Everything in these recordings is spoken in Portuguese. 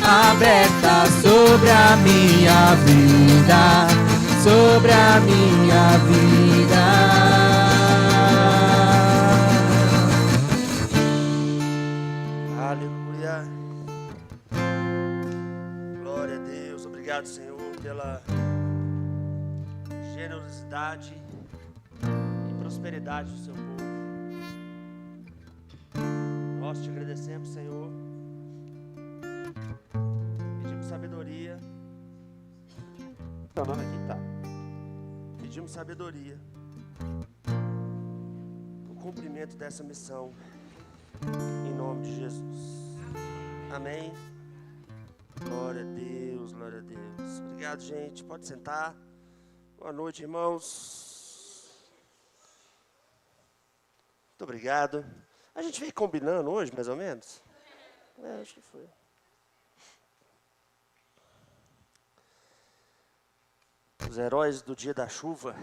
aberta sobre a minha vida, sobre a minha vida. Aleluia. Glória a Deus. Obrigado, Senhor, pela generosidade e prosperidade do seu povo. Nós te agradecemos, Senhor. Pedimos sabedoria. Não, aqui tá. Pedimos sabedoria no cumprimento dessa missão, em nome de Jesus. Amém. Glória a Deus, glória a Deus. Obrigado, gente. Pode sentar. Boa noite, irmãos. Muito obrigado. A gente veio combinando hoje, mais ou menos? Acho que foi. Os heróis do dia da chuva.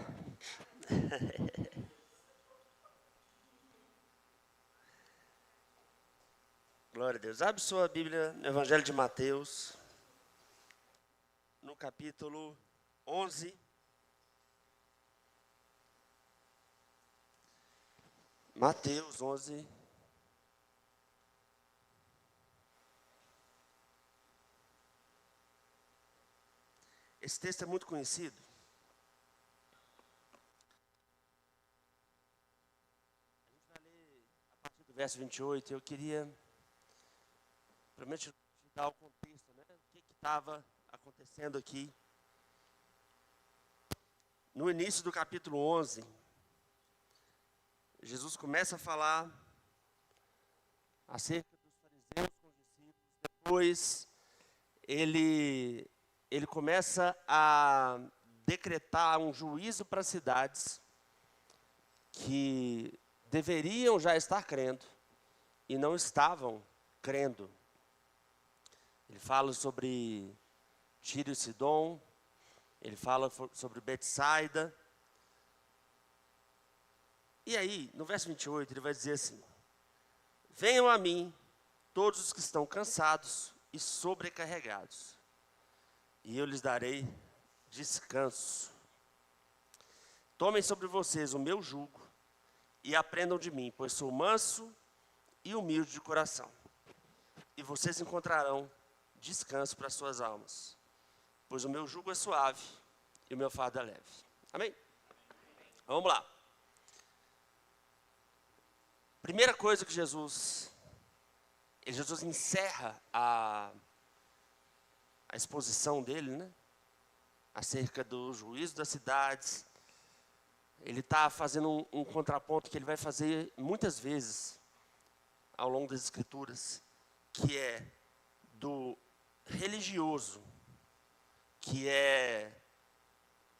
Glória a Deus. Abre sua Bíblia no Evangelho de Mateus, no capítulo 11. Mateus 11. Esse texto é muito conhecido. A gente vai ler a partir do verso 28. Eu queria, primeiro, te dar o contexto, né? O que estava acontecendo aqui. No início do capítulo 11, Jesus começa a falar acerca dos fariseus com os discípulos. Depois, ele começa a decretar um juízo para as cidades que deveriam já estar crendo e não estavam crendo. Ele fala sobre Tiro e Sidom, ele fala sobre Betsaida. E aí, no verso 28, ele vai dizer assim: venham a mim todos os que estão cansados e sobrecarregados, e eu lhes darei descanso. Tomem sobre vocês o meu jugo e aprendam de mim, pois sou manso e humilde de coração. E vocês encontrarão descanso para suas almas, pois o meu jugo é suave e o meu fardo é leve. Amém? Vamos lá. Primeira coisa que Jesus encerra a exposição dele, né? Acerca do juízo das cidades. Ele está fazendo um contraponto que ele vai fazer muitas vezes ao longo das Escrituras, que é do religioso, que é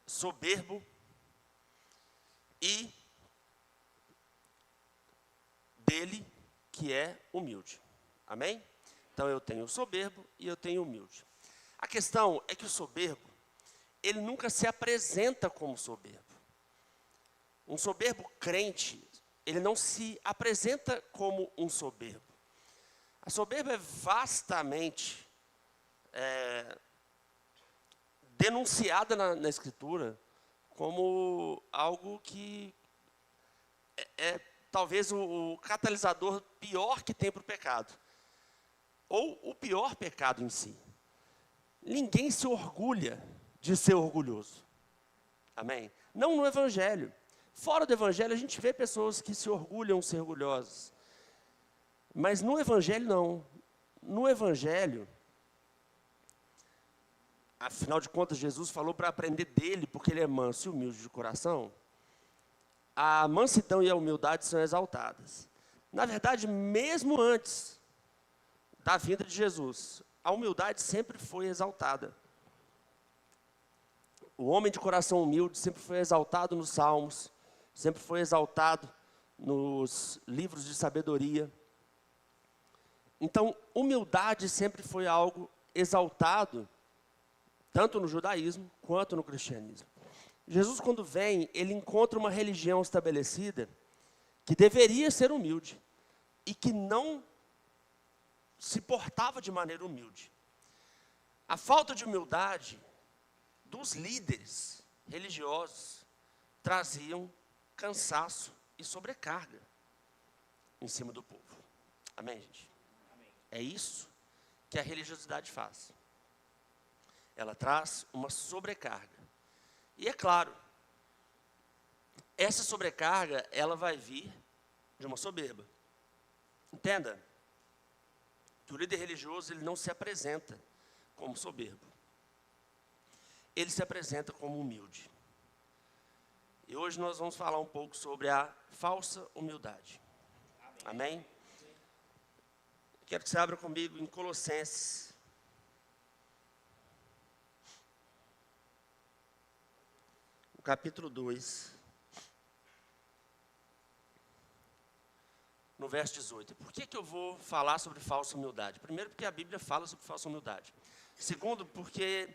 soberbo, e dele, que é humilde. Amém? Então eu tenho o soberbo e eu tenho o humilde. A questão é que o soberbo, ele nunca se apresenta como soberbo. Um soberbo crente, ele não se apresenta como um soberbo. A soberba é vastamente denunciada na Escritura como algo que é talvez o catalisador pior que tem para o pecado. Ou o pior pecado em si. Ninguém se orgulha de ser orgulhoso. Amém? Não no Evangelho. Fora do Evangelho, a gente vê pessoas que se orgulham de ser orgulhosas. Mas no Evangelho, não. No Evangelho, afinal de contas, Jesus falou para aprender dele, porque ele é manso e humilde de coração. A mansidão e a humildade são exaltadas. Na verdade, mesmo antes da vinda de Jesus, a humildade sempre foi exaltada. O homem de coração humilde sempre foi exaltado nos Salmos, sempre foi exaltado nos livros de sabedoria. Então, humildade sempre foi algo exaltado, tanto no judaísmo quanto no cristianismo. Jesus, quando vem, ele encontra uma religião estabelecida que deveria ser humilde e que não se portava de maneira humilde. A falta de humildade dos líderes religiosos traziam cansaço e sobrecarga em cima do povo. Amém, gente? É isso que a religiosidade faz. Ela traz uma sobrecarga. E é claro, essa sobrecarga, ela vai vir de uma soberba. Entenda, que o líder religioso, ele não se apresenta como soberbo. Ele se apresenta como humilde. E hoje nós vamos falar um pouco sobre a falsa humildade. Amém? Quero que você abra comigo em Colossenses. No capítulo 2. No verso 18. Por que eu vou falar sobre falsa humildade? Primeiro, porque a Bíblia fala sobre falsa humildade. Segundo, porque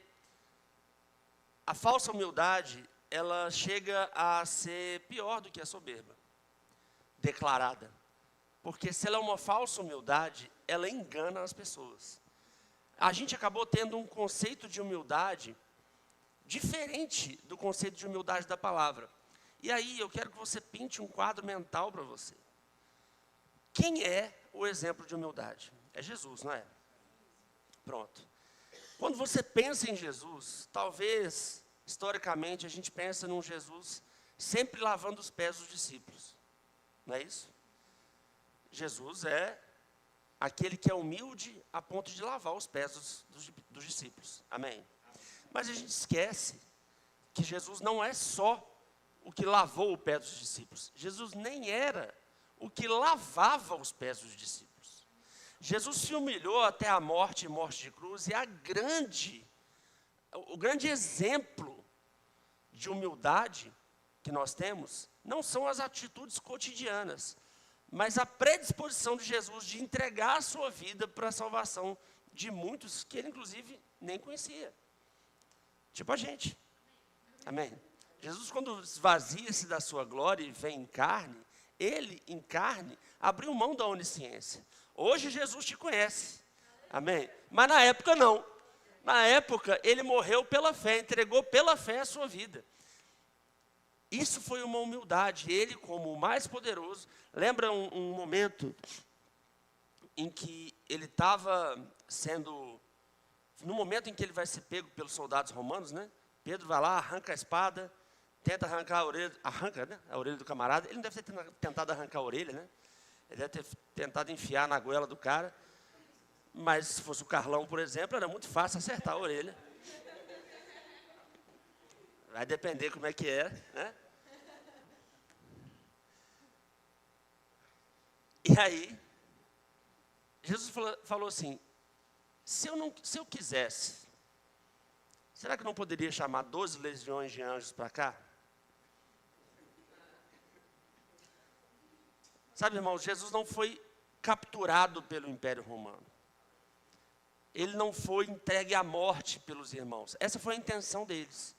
a falsa humildade, ela chega a ser pior do que a soberba declarada. Porque se ela é uma falsa humildade, ela engana as pessoas. A gente acabou tendo um conceito de humildade diferente do conceito de humildade da palavra. E aí eu quero que você pinte um quadro mental para você. Quem é o exemplo de humildade? É Jesus, não é? Pronto. Quando você pensa em Jesus, talvez, historicamente, a gente pensa num Jesus sempre lavando os pés dos discípulos. Não é isso? Jesus é aquele que é humilde a ponto de lavar os pés dos discípulos. Amém? Mas a gente esquece que Jesus não é só o que lavou o pé dos discípulos. Jesus nem era o que lavava os pés dos discípulos. Jesus se humilhou até a morte e morte de cruz, e o grande exemplo de humildade que nós temos não são as atitudes cotidianas, mas a predisposição de Jesus de entregar a sua vida para a salvação de muitos que ele, inclusive, nem conhecia. Tipo a gente. Amém? Jesus, quando esvazia-se da sua glória e vem em carne, ele, em carne, abriu mão da onisciência. Hoje Jesus te conhece. Amém? Mas na época não. Na época ele morreu pela fé, entregou pela fé a sua vida. Isso foi uma humildade. Ele, como o mais poderoso, lembra um momento em que ele estava sendo, no momento em que ele vai ser pego pelos soldados romanos, né? Pedro vai lá, arranca a espada, tenta arrancar a orelha, né, a orelha do camarada. Ele não deve ter tentado arrancar a orelha, né? Ele deve ter tentado enfiar na goela do cara. Mas se fosse o Carlão, por exemplo, era muito fácil acertar a orelha. Vai depender como é que é, né? E aí, Jesus falou assim, se eu quisesse, será que eu não poderia chamar 12 legiões de anjos para cá? Sabe, irmãos, Jesus não foi capturado pelo Império Romano. Ele não foi entregue à morte pelos irmãos. Essa foi a intenção deles.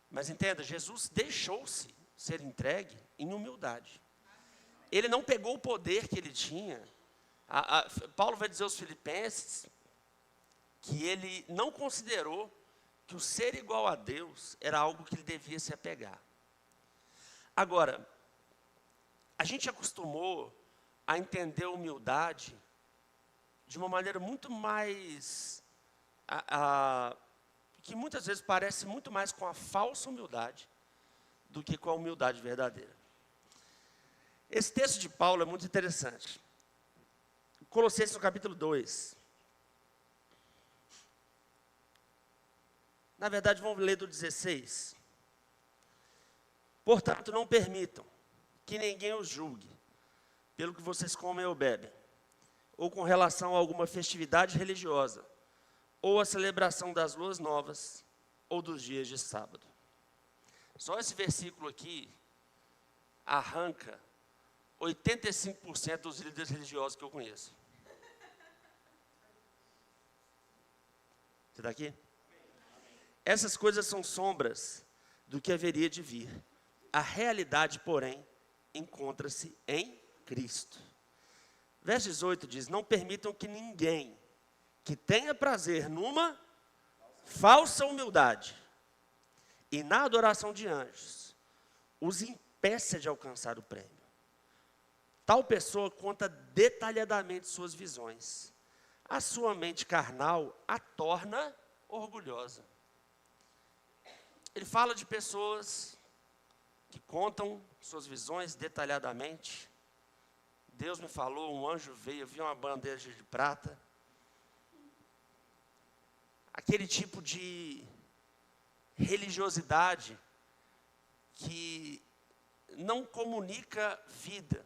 Mas entenda, Jesus deixou-se ser entregue em humildade. Ele não pegou o poder que ele tinha. Paulo vai dizer aos Filipenses que ele não considerou que o ser igual a Deus era algo que ele devia se apegar. Agora, a gente acostumou a entender a humildade de uma maneira muito mais, que muitas vezes parece muito mais com a falsa humildade do que com a humildade verdadeira. Esse texto de Paulo é muito interessante. Colossenses no capítulo 2. Na verdade, vamos ler do 16. Portanto, não permitam que ninguém os julgue pelo que vocês comem ou bebem, ou com relação a alguma festividade religiosa, ou a celebração das luas novas, ou dos dias de sábado. Só esse versículo aqui arranca 85% dos líderes religiosos que eu conheço. Você está aqui? Essas coisas são sombras do que haveria de vir. A realidade, porém, encontra-se em Cristo. Verso 18 diz, não permitam que ninguém que tenha prazer numa falsa humildade e na adoração de anjos, os impeça de alcançar o prêmio. Tal pessoa conta detalhadamente suas visões. A sua mente carnal a torna orgulhosa. Ele fala de pessoas que contam suas visões detalhadamente. Deus me falou, um anjo veio, eu vi uma bandeja de prata. Aquele tipo de religiosidade que não comunica vida,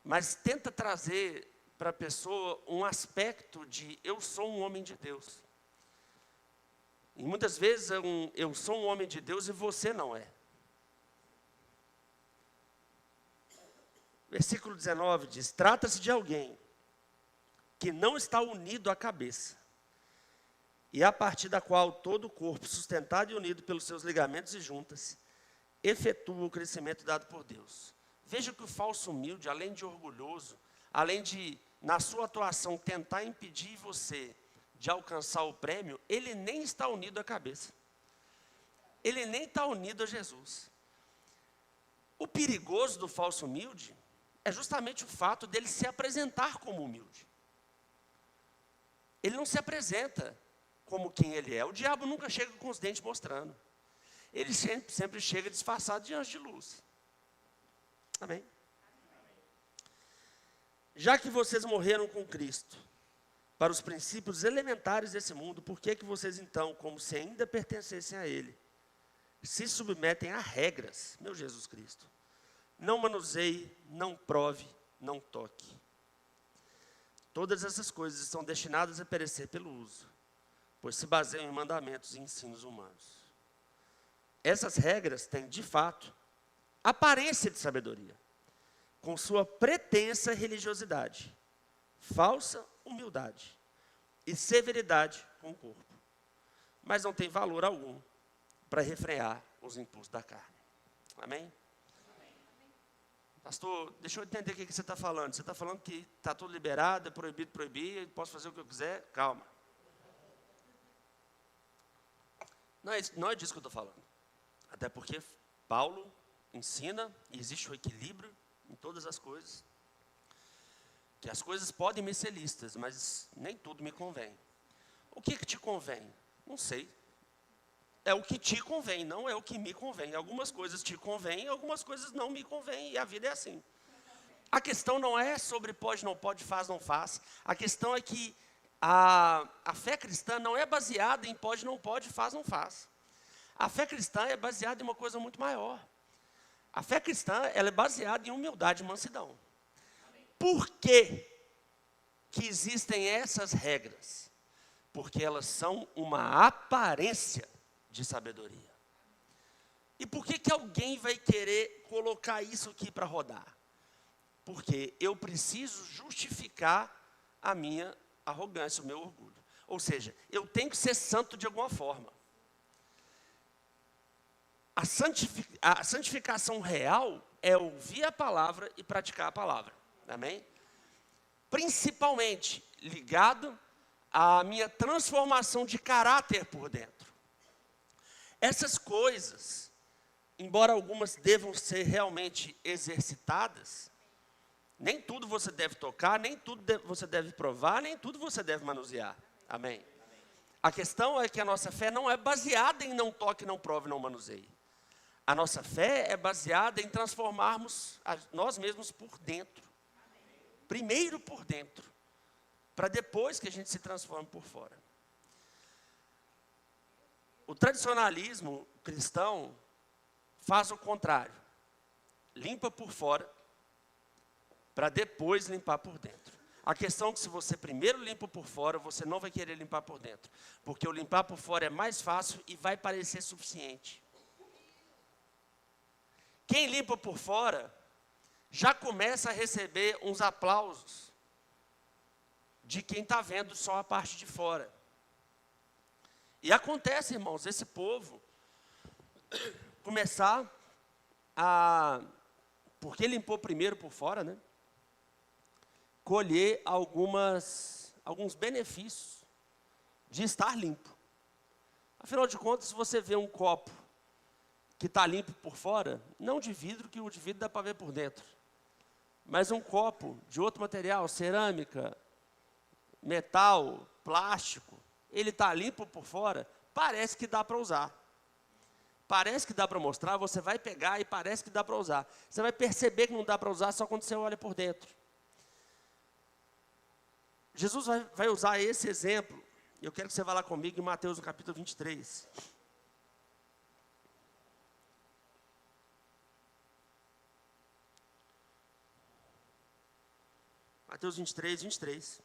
mas tenta trazer para a pessoa um aspecto de eu sou um homem de Deus. E muitas vezes eu sou um homem de Deus e você não é. Versículo 19 diz, trata-se de alguém que não está unido à cabeça, e a partir da qual todo o corpo, sustentado e unido pelos seus ligamentos e juntas, efetua o crescimento dado por Deus. Veja que o falso humilde, além de orgulhoso, além de, na sua atuação, tentar impedir você de alcançar o prêmio, ele nem está unido à cabeça. Ele nem está unido a Jesus. O perigoso do falso humilde é justamente o fato dele se apresentar como humilde. Ele não se apresenta como quem ele é. O diabo nunca chega com os dentes mostrando. Ele sempre chega disfarçado de anjo de luz. Amém? Já que vocês morreram com Cristo para os princípios elementares desse mundo, por que vocês então, como se ainda pertencessem a Ele, se submetem a regras, meu Jesus Cristo? Não manuseie, não prove, não toque. Todas essas coisas estão destinadas a perecer pelo uso, pois se baseiam em mandamentos e ensinos humanos. Essas regras têm, de fato, aparência de sabedoria, com sua pretensa religiosidade, falsa humildade e severidade com o corpo, mas não tem valor algum para refrear os impulsos da carne. Amém? Pastor, deixa eu entender o que você está falando. Você está falando que está tudo liberado, é proibido proibir, posso fazer o que eu quiser? Calma. Não é disso que eu estou falando. Até porque Paulo ensina, e existe o equilíbrio em todas as coisas, que as coisas podem me ser lícitas, mas nem tudo me convém. O que te convém? Não sei. É o que te convém, não é o que me convém. Algumas coisas te convêm, algumas coisas não me convêm, e a vida é assim. A questão não é sobre pode, não pode, faz, não faz. A questão é que a fé cristã não é baseada em pode, não pode, faz, não faz. A fé cristã é baseada em uma coisa muito maior. A fé cristã, ela é baseada em humildade e mansidão. Por que existem essas regras? Porque elas são uma aparência de sabedoria. E por que alguém vai querer colocar isso aqui para rodar? Porque eu preciso justificar a minha arrogância, o meu orgulho. Ou seja, eu tenho que ser santo de alguma forma. A santificação real é ouvir a palavra e praticar a palavra. Amém? Principalmente ligado à minha transformação de caráter por dentro. Essas coisas, embora algumas devam ser realmente exercitadas, nem tudo você deve tocar, nem tudo você deve provar, nem tudo você deve manusear. Amém? A questão é que a nossa fé não é baseada em não toque, não prove, não manuseie. A nossa fé é baseada em transformarmos nós mesmos por dentro. Primeiro por dentro, para depois que a gente se transforme por fora. O tradicionalismo cristão faz o contrário. Limpa por fora, para depois limpar por dentro. A questão é que se você primeiro limpa por fora, você não vai querer limpar por dentro. Porque o limpar por fora é mais fácil e vai parecer suficiente. Quem limpa por fora, já começa a receber uns aplausos de quem está vendo só a parte de fora. E acontece, irmãos, esse povo começar a, porque limpou primeiro por fora, né? Colher alguns benefícios de estar limpo. Afinal de contas, se você vê um copo que está limpo por fora, não de vidro, que o de vidro dá para ver por dentro, mas um copo de outro material, cerâmica, metal, plástico, ele está limpo por fora, parece que dá para usar. Parece que dá para mostrar, você vai pegar e parece que dá para usar. Você vai perceber que não dá para usar só quando você olha por dentro. Jesus vai usar esse exemplo. Eu quero que você vá lá comigo em Mateus, no capítulo 23. Mateus 23, 23.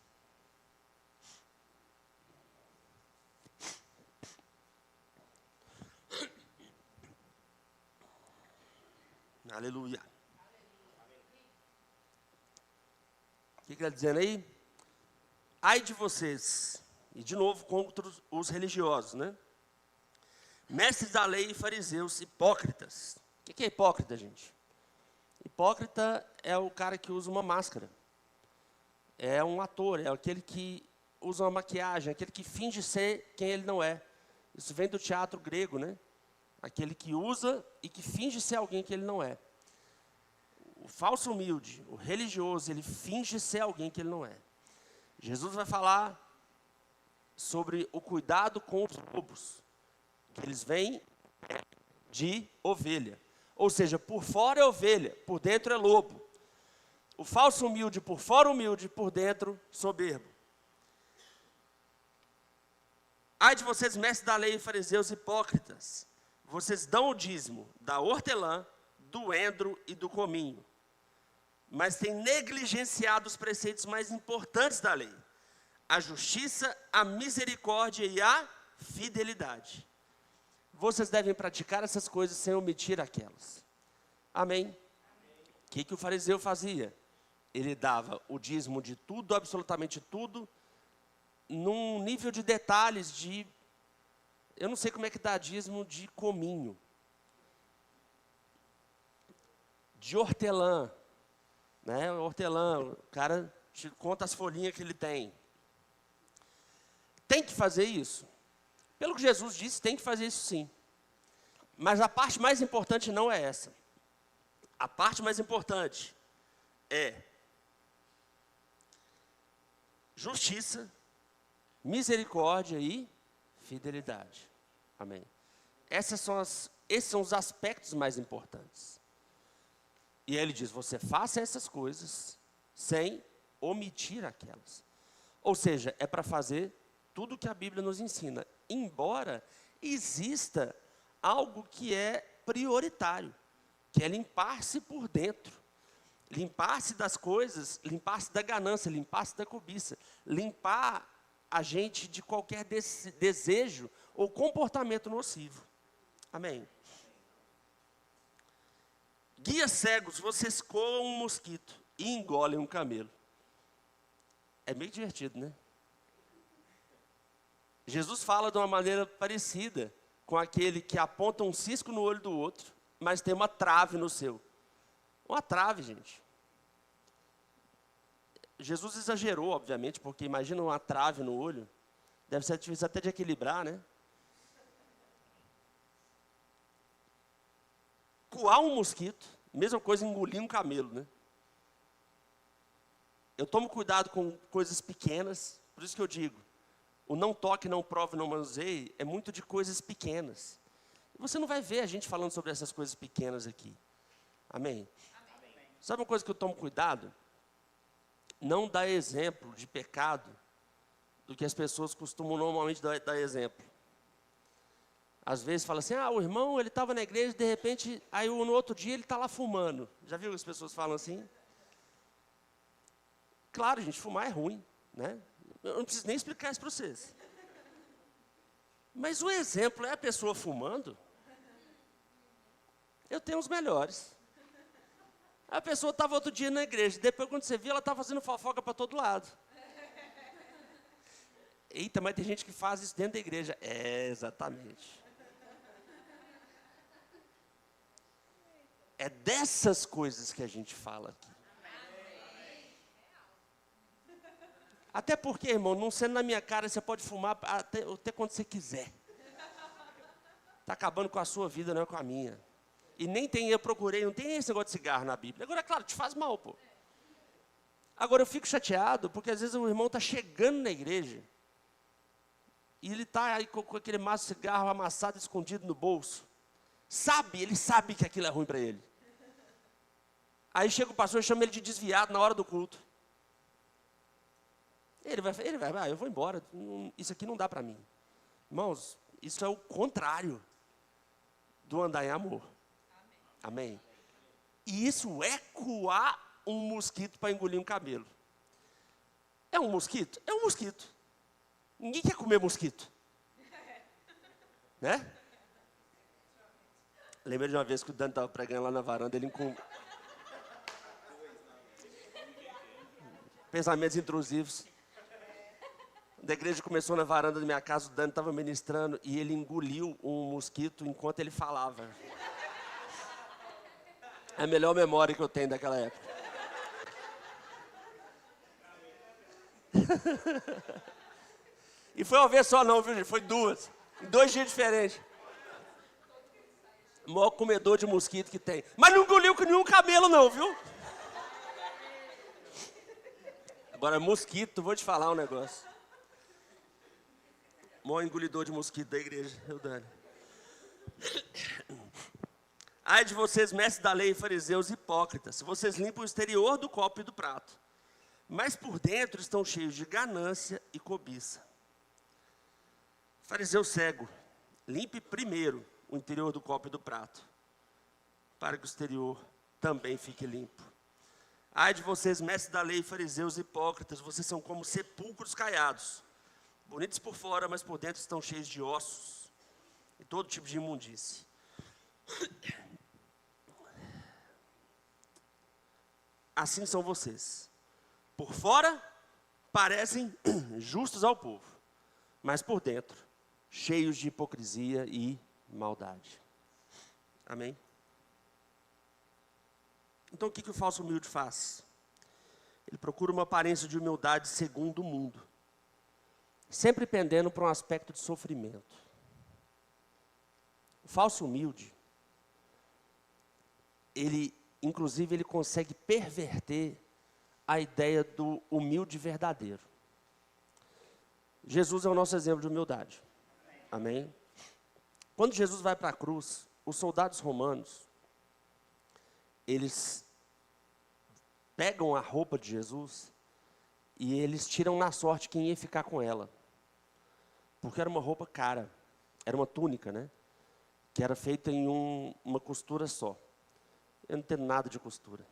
Aleluia. O que está dizendo aí? Ai de vocês, e de novo contra os religiosos, né? Mestres da lei e fariseus, hipócritas. O que é hipócrita, gente? Hipócrita é o cara que usa uma máscara. É um ator, é aquele que usa uma maquiagem, aquele que finge ser quem ele não é. Isso vem do teatro grego, né? Aquele que usa e que finge ser alguém que ele não é. O falso humilde, o religioso, ele finge ser alguém que ele não é. Jesus vai falar sobre o cuidado com os lobos, que eles vêm de ovelha. Ou seja, por fora é ovelha, por dentro é lobo. O falso humilde, por fora humilde, por dentro soberbo. Ai de vocês, mestres da lei e fariseus hipócritas, vocês dão o dízimo da hortelã, do endro e do cominho, mas têm negligenciado os preceitos mais importantes da lei: a justiça, a misericórdia e a fidelidade. Vocês devem praticar essas coisas sem omitir aquelas. Amém? O que o fariseu fazia? Ele dava o dízimo de tudo, absolutamente tudo, num nível de detalhes de... Eu não sei como é que dá dízimo de cominho, de hortelã, né? Hortelã, o cara te conta as folhinhas que ele tem. Tem que fazer isso? Pelo que Jesus disse, tem que fazer isso sim. Mas a parte mais importante não é essa. A parte mais importante é justiça, misericórdia e fidelidade. Amém. Esses são os aspectos mais importantes. E aí ele diz, você faça essas coisas sem omitir aquelas. Ou seja, é para fazer tudo o que a Bíblia nos ensina. Embora exista algo que é prioritário, que é limpar-se por dentro. Limpar-se das coisas, limpar-se da ganância, limpar-se da cobiça. Limpar a gente de qualquer desejo ou comportamento nocivo. Amém. Guias cegos, vocês coam um mosquito e engolem um camelo. É meio divertido, né? Jesus fala de uma maneira parecida com aquele que aponta um cisco no olho do outro, mas tem uma trave no seu. Uma trave, gente. Jesus exagerou, obviamente, porque imagina uma trave no olho. Deve ser difícil até de equilibrar, né? Coar um mosquito, mesma coisa engolir um camelo, né? Eu tomo cuidado com coisas pequenas, por isso que eu digo, o não toque, não prove, não manuseie, é muito de coisas pequenas. Você não vai ver a gente falando sobre essas coisas pequenas aqui. Amém? Amém. Sabe uma coisa que eu tomo cuidado? Não dar exemplo de pecado do que as pessoas costumam normalmente dar exemplo. Às vezes fala assim, o irmão, ele estava na igreja, de repente, aí no outro dia ele está lá fumando. Já viu que as pessoas falam assim? Claro, gente, fumar é ruim, né? Eu não preciso nem explicar isso para vocês. Mas o exemplo é a pessoa fumando. Eu tenho os melhores. A pessoa estava outro dia na igreja, depois quando você viu, ela estava fazendo fofoca para todo lado. Eita, mas tem gente que faz isso dentro da igreja. É, exatamente. É dessas coisas que a gente fala aqui. Até porque, irmão, não sendo na minha cara, você pode fumar até quando você quiser. Está acabando com a sua vida, não é com a minha. E nem tem, eu procurei, não tem esse negócio de cigarro na Bíblia. Agora, claro, te faz mal, pô. Agora, eu fico chateado, porque às vezes o irmão está chegando na igreja, e ele está aí com aquele maço de cigarro amassado, escondido no bolso. Ele sabe que aquilo é ruim para ele. Aí chega o pastor e chama ele de desviado na hora do culto. Ele vai, eu vou embora, isso aqui não dá para mim. Irmãos, isso é o contrário do andar em amor. Amém? E isso é coar um mosquito para engolir um camelo. É um mosquito? É um mosquito. Ninguém quer comer mosquito. Né? Lembra de uma vez que o Dani estava pregando lá na varanda, ele com pensamentos intrusivos. Da igreja começou na varanda da minha casa, o Dani estava ministrando e ele engoliu um mosquito enquanto ele falava. É a melhor memória que eu tenho daquela época. E foi uma vez só não, viu, gente? Foi duas. Em 2 dias diferentes. O maior comedor de mosquito que tem. Mas não engoliu com nenhum camelo não, viu? Agora, mosquito, vou te falar um negócio. O maior engolidor de mosquito da igreja, eu Dani. Ai de vocês, mestres da lei, fariseus hipócritas, vocês limpam o exterior do copo e do prato, mas por dentro estão cheios de ganância e cobiça. Fariseu cego, limpe primeiro o interior do copo e do prato, para que o exterior também fique limpo. Ai de vocês, mestres da lei, fariseus hipócritas, vocês são como sepulcros caiados, bonitos por fora, mas por dentro estão cheios de ossos e todo tipo de imundície. Assim são vocês. Por fora, parecem justos ao povo, mas por dentro, cheios de hipocrisia e maldade. Amém? Então, o que o falso humilde faz? Ele procura uma aparência de humildade segundo o mundo, sempre pendendo para um aspecto de sofrimento. O falso humilde, inclusive, ele consegue perverter a ideia do humilde verdadeiro. Jesus é o nosso exemplo de humildade. Amém? Quando Jesus vai para a cruz, os soldados romanos, eles pegam a roupa de Jesus e eles tiram na sorte quem ia ficar com ela. Porque era uma roupa cara, era uma túnica, né? Que era feita em uma costura só. Eu não tenho nada de costura.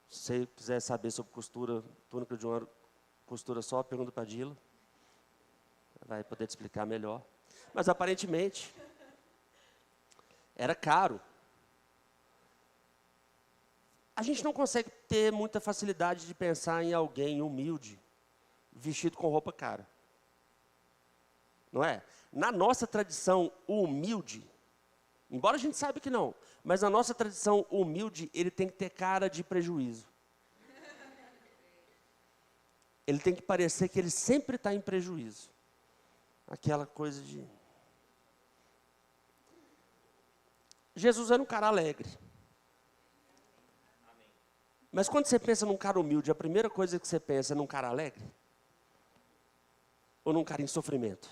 Se você quiser saber sobre costura, túnica de uma costura só, pergunta para a Dila. Vai poder te explicar melhor. Mas aparentemente, era caro. A gente não consegue ter muita facilidade de pensar em alguém humilde, vestido com roupa cara. Não é? Na nossa tradição, o humilde, embora a gente saiba que não, mas na nossa tradição, o humilde, ele tem que ter cara de prejuízo. Ele tem que parecer que ele sempre está em prejuízo. Aquela coisa de... Jesus era um cara alegre. Mas quando você pensa num cara humilde, a primeira coisa que você pensa é num cara alegre? Ou num cara em sofrimento?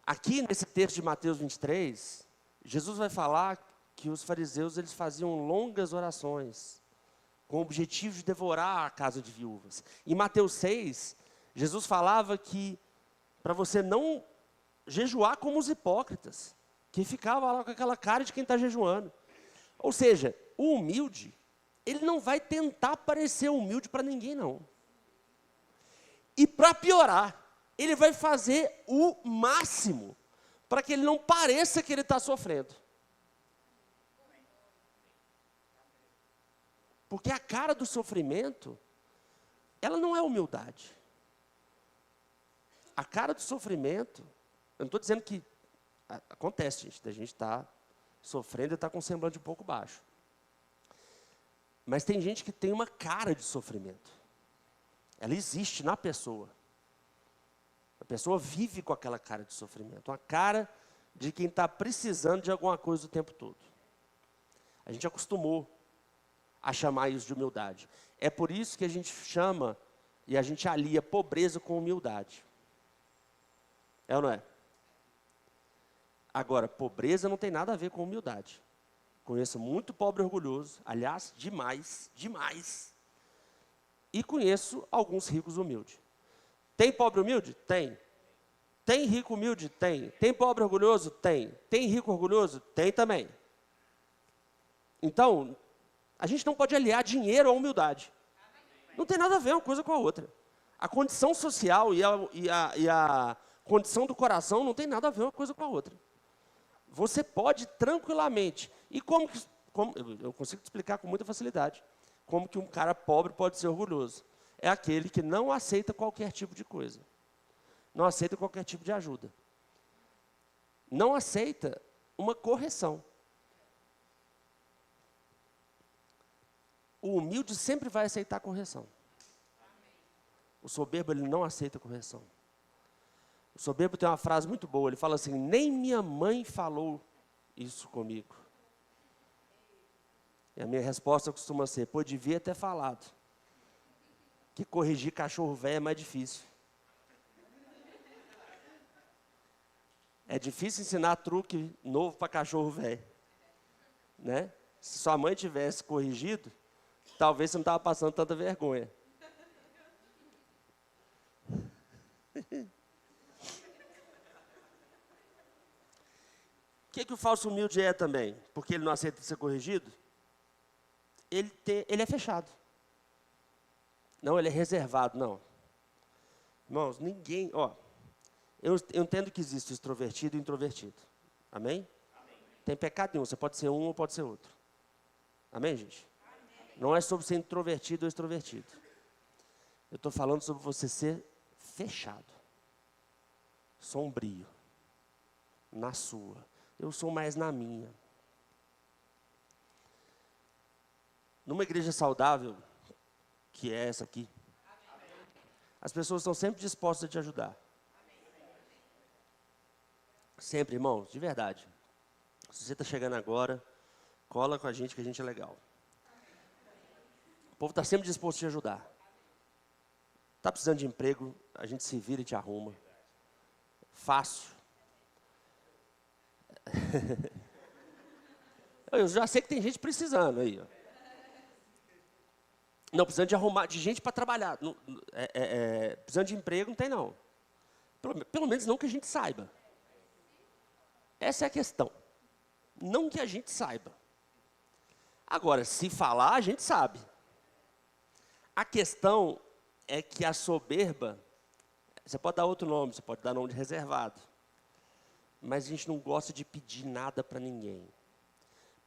Aqui nesse texto de Mateus 23, Jesus vai falar que os fariseus eles faziam longas orações, com o objetivo de devorar a casa de viúvas. Em Mateus 6, Jesus falava que para você não jejuar como os hipócritas, que ficava lá com aquela cara de quem está jejuando. Ou seja, o humilde, ele não vai tentar parecer humilde para ninguém, não. E para piorar, ele vai fazer o máximo para que ele não pareça que ele está sofrendo. Porque a cara do sofrimento, ela não é humildade. A cara do sofrimento, eu não estou dizendo que acontece, gente, da gente está sofrendo e está com um semblante um pouco baixo. Mas tem gente que tem uma cara de sofrimento. Ela existe na pessoa. A pessoa vive com aquela cara de sofrimento, uma cara de quem está precisando de alguma coisa o tempo todo. A gente acostumou a chamar isso de humildade. É por isso que a gente chama e a gente alia pobreza com humildade. É ou não é? Agora, pobreza não tem nada a ver com humildade. Conheço muito pobre orgulhoso, aliás, demais, demais. E conheço alguns ricos humildes. Tem pobre humilde? Tem. Tem rico humilde? Tem. Tem pobre orgulhoso? Tem. Tem rico orgulhoso? Tem também. Então, a gente não pode aliar dinheiro à humildade. Não tem nada a ver uma coisa com a outra. A condição social e a condição do coração não tem nada a ver uma coisa com a outra. Você pode tranquilamente. E como eu consigo te explicar com muita facilidade. Como que um cara pobre pode ser orgulhoso? É aquele que não aceita qualquer tipo de coisa. Não aceita qualquer tipo de ajuda. Não aceita uma correção. O humilde sempre vai aceitar a correção. O soberbo, ele não aceita a correção. O soberbo tem uma frase muito boa, ele fala assim, nem minha mãe falou isso comigo. E a minha resposta costuma ser, pô, devia ter falado. Que corrigir cachorro velho é mais difícil. É difícil ensinar truque novo para cachorro velho. Né? Se sua mãe tivesse corrigido, talvez você não estava passando tanta vergonha. O que o falso humilde é também? Porque ele não aceita ser corrigido? Ele é fechado. Não, ele é reservado, não. Irmãos, ninguém... Eu entendo que existe extrovertido e introvertido. Amém? Amém? Tem pecado nenhum, você pode ser um ou pode ser outro. Amém, gente? Amém. Não é sobre ser introvertido ou extrovertido. Eu estou falando sobre você ser fechado. Sombrio. Na sua. Eu sou mais na minha. Numa igreja saudável, que é essa aqui, as pessoas estão sempre dispostas a te ajudar. Sempre, irmãos, de verdade. Se você está chegando agora, cola com a gente que a gente é legal. O povo está sempre disposto a te ajudar. Está precisando de emprego, a gente se vira e te arruma. Fácil. Eu já sei que tem gente precisando aí. Ó. Não, precisando de arrumar, de gente para trabalhar. Precisando de emprego, não tem não. Pelo menos não que a gente saiba. Essa é a questão. Não que a gente saiba. Agora, se falar, a gente sabe. A questão é que a soberba, você pode dar outro nome, você pode dar nome de reservado. Mas a gente não gosta de pedir nada para ninguém.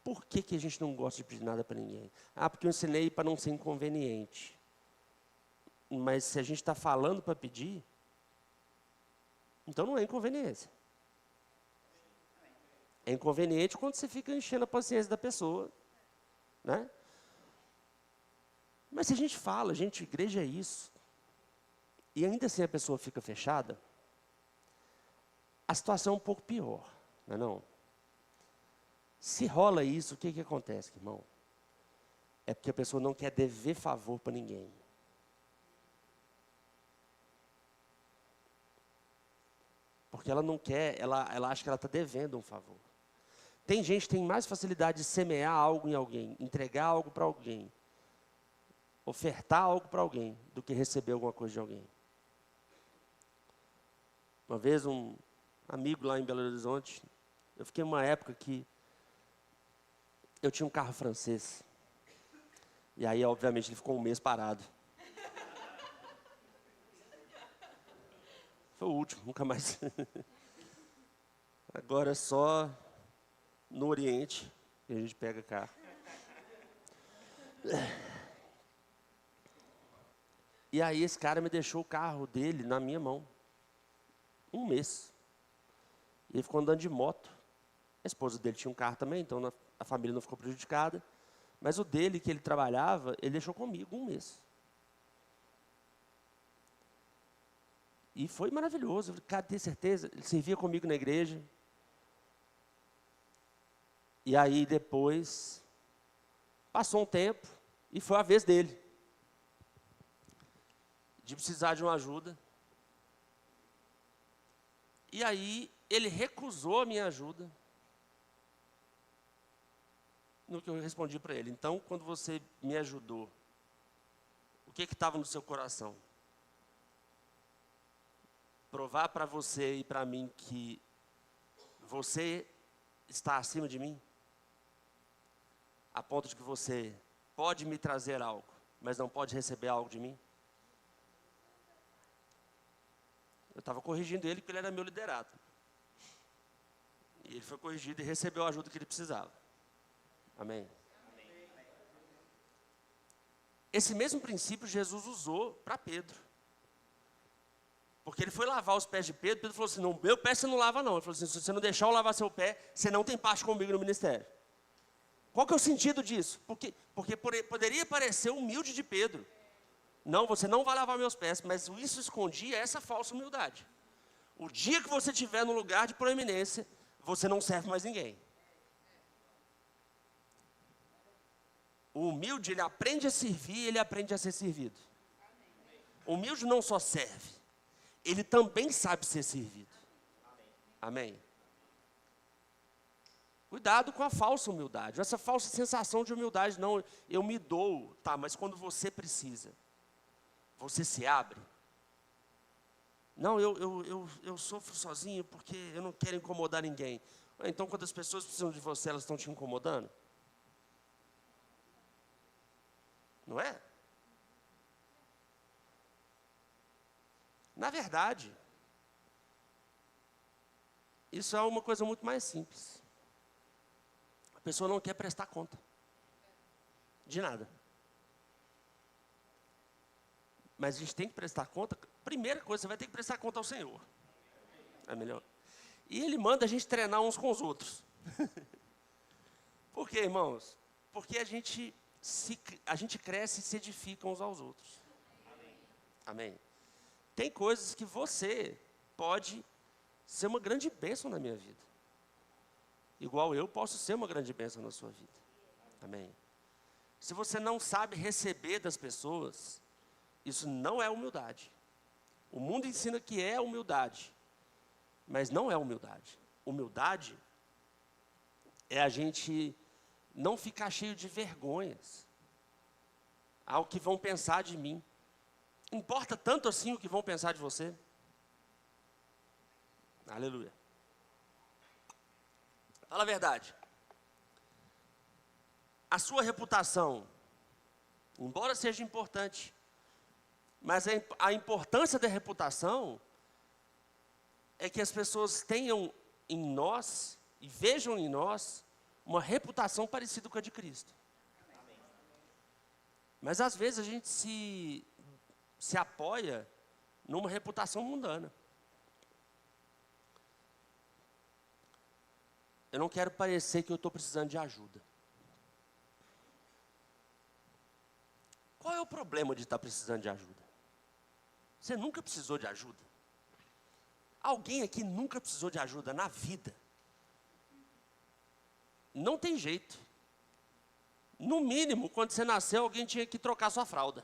Por que a gente não gosta de pedir nada para ninguém? Ah, porque eu ensinei para não ser inconveniente. Mas se a gente está falando para pedir, então não é inconveniência. É inconveniente quando você fica enchendo a paciência da pessoa. Né? Mas se a gente fala, gente, igreja é isso. E ainda assim a pessoa fica fechada, a situação é um pouco pior. Não é não? Se rola isso, o que acontece, irmão? É porque a pessoa não quer dever favor para ninguém. Porque ela não quer, ela acha que ela está devendo um favor. Tem gente que tem mais facilidade de semear algo em alguém, entregar algo para alguém, ofertar algo para alguém, do que receber alguma coisa de alguém. Uma vez um amigo lá em Belo Horizonte, eu fiquei uma época que eu tinha um carro francês. E aí, obviamente, ele ficou um mês parado. Foi o último, nunca mais. Agora só no Oriente que a gente pega carro. E aí esse cara me deixou o carro dele na minha mão. Um mês. E ele ficou andando de moto. A esposa dele tinha um carro também, então a família não ficou prejudicada. Mas o dele, que ele trabalhava, ele deixou comigo um mês. E foi maravilhoso. Eu falei, cara, tem certeza? Ele servia comigo na igreja. E aí depois, passou um tempo e foi a vez dele. De precisar de uma ajuda. E aí ele recusou a minha ajuda. No que eu respondi para ele. Então, quando você me ajudou, o que estava no seu coração? Provar para você e para mim que você está acima de mim? A ponto de que você pode me trazer algo, mas não pode receber algo de mim? Eu estava corrigindo ele porque ele era meu liderado. E ele foi corrigido e recebeu a ajuda que ele precisava. Amém? Esse mesmo princípio Jesus usou para Pedro. Porque ele foi lavar os pés de Pedro, Pedro falou assim, não, meu pé você não lava não. Ele falou assim, se você não deixar eu lavar seu pé, você não tem parte comigo no ministério. Qual que é o sentido disso? Porque poderia parecer humilde de Pedro. Não, você não vai lavar meus pés, mas isso escondia essa falsa humildade. O dia que você estiver no lugar de proeminência, você não serve mais ninguém. O humilde, ele aprende a servir, ele aprende a ser servido. O humilde não só serve, ele também sabe ser servido. Amém? Cuidado com a falsa humildade, essa falsa sensação de humildade. Não, eu me dou, tá, mas quando você precisa, você se abre. Não, eu sofro sozinho porque eu não quero incomodar ninguém. Então, quando as pessoas precisam de você, elas estão te incomodando? Não é? Na verdade, isso é uma coisa muito mais simples. A pessoa não quer prestar conta de nada. Mas a gente tem que prestar conta. Primeira coisa, você vai ter que prestar conta ao Senhor. É melhor. E Ele manda a gente treinar uns com os outros. Por quê, irmãos? Porque a gente cresce e se edifica uns aos outros. Amém. Tem coisas que você pode ser uma grande bênção na minha vida. Igual eu posso ser uma grande bênção na sua vida. Amém. Se você não sabe receber das pessoas, isso não é humildade. O mundo ensina que é humildade, mas não é humildade. Humildade é a gente não ficar cheio de vergonhas ao que vão pensar de mim. Importa tanto assim o que vão pensar de você? Aleluia. Fala a verdade. A sua reputação, embora seja importante, mas a importância da reputação é que as pessoas tenham em nós e vejam em nós uma reputação parecida com a de Cristo. Mas às vezes a gente se apoia numa reputação mundana. Eu não quero parecer que eu estou precisando de ajuda. Qual é o problema de estar precisando de ajuda? Você nunca precisou de ajuda? Alguém aqui nunca precisou de ajuda na vida? Não tem jeito. No mínimo, quando você nasceu, alguém tinha que trocar sua fralda.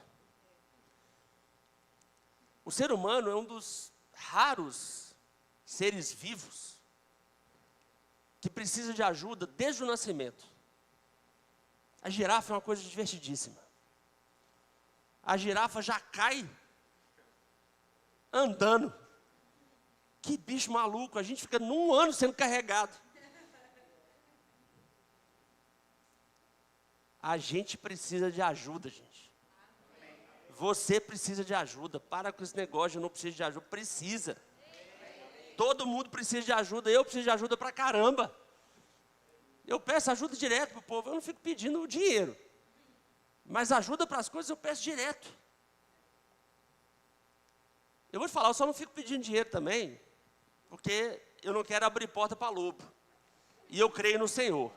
O ser humano é um dos raros seres vivos que precisa de ajuda desde o nascimento. A girafa é uma coisa divertidíssima. A girafa já cai andando. Que bicho maluco, a gente fica num ano sendo carregado. A gente precisa de ajuda, gente. Você precisa de ajuda. Para com esse negócio, eu não preciso de ajuda. Precisa. Todo mundo precisa de ajuda. Eu preciso de ajuda pra caramba. Eu peço ajuda direto pro povo. Eu não fico pedindo dinheiro. Mas ajuda para as coisas eu peço direto. Eu vou te falar, eu só não fico pedindo dinheiro também, porque eu não quero abrir porta para lobo. E eu creio no Senhor.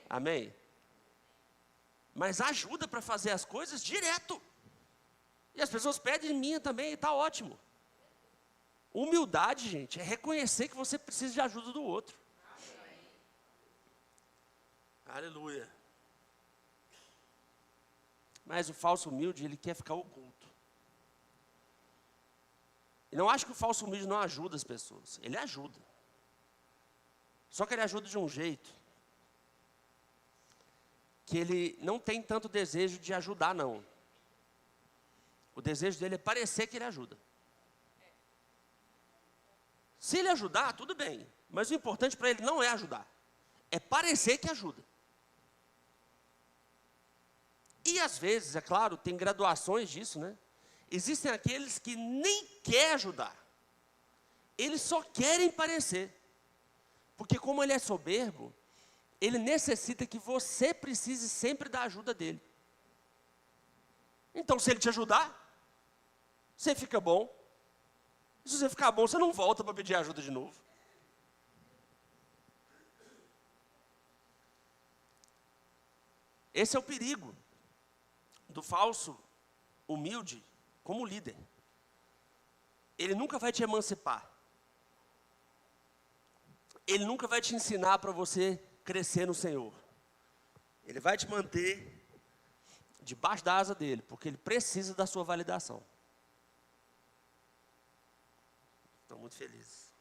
Amém. Amém? Mas ajuda para fazer as coisas direto. E as pessoas pedem minha também, e está ótimo. Humildade, gente, é reconhecer que você precisa de ajuda do outro. Aleluia. Mas o falso humilde, ele quer ficar oculto. E não acho que o falso humilde não ajuda as pessoas. Ele ajuda. Só que ele ajuda de um jeito que ele não tem tanto desejo de ajudar, não. O desejo dele é parecer que ele ajuda. Se ele ajudar, tudo bem. Mas o importante para ele não é ajudar. É parecer que ajuda. E às vezes, é claro, tem graduações disso, né? Existem aqueles que nem querem ajudar. Eles só querem parecer. Porque como ele é soberbo, ele necessita que você precise sempre da ajuda dele. Então, se ele te ajudar, você fica bom. Se você ficar bom, você não volta para pedir ajuda de novo. Esse é o perigo do falso humilde como líder. Ele nunca vai te emancipar. Ele nunca vai te ensinar para você crescer no Senhor. Ele vai te manter debaixo da asa dele, porque ele precisa da sua validação. Estou muito feliz.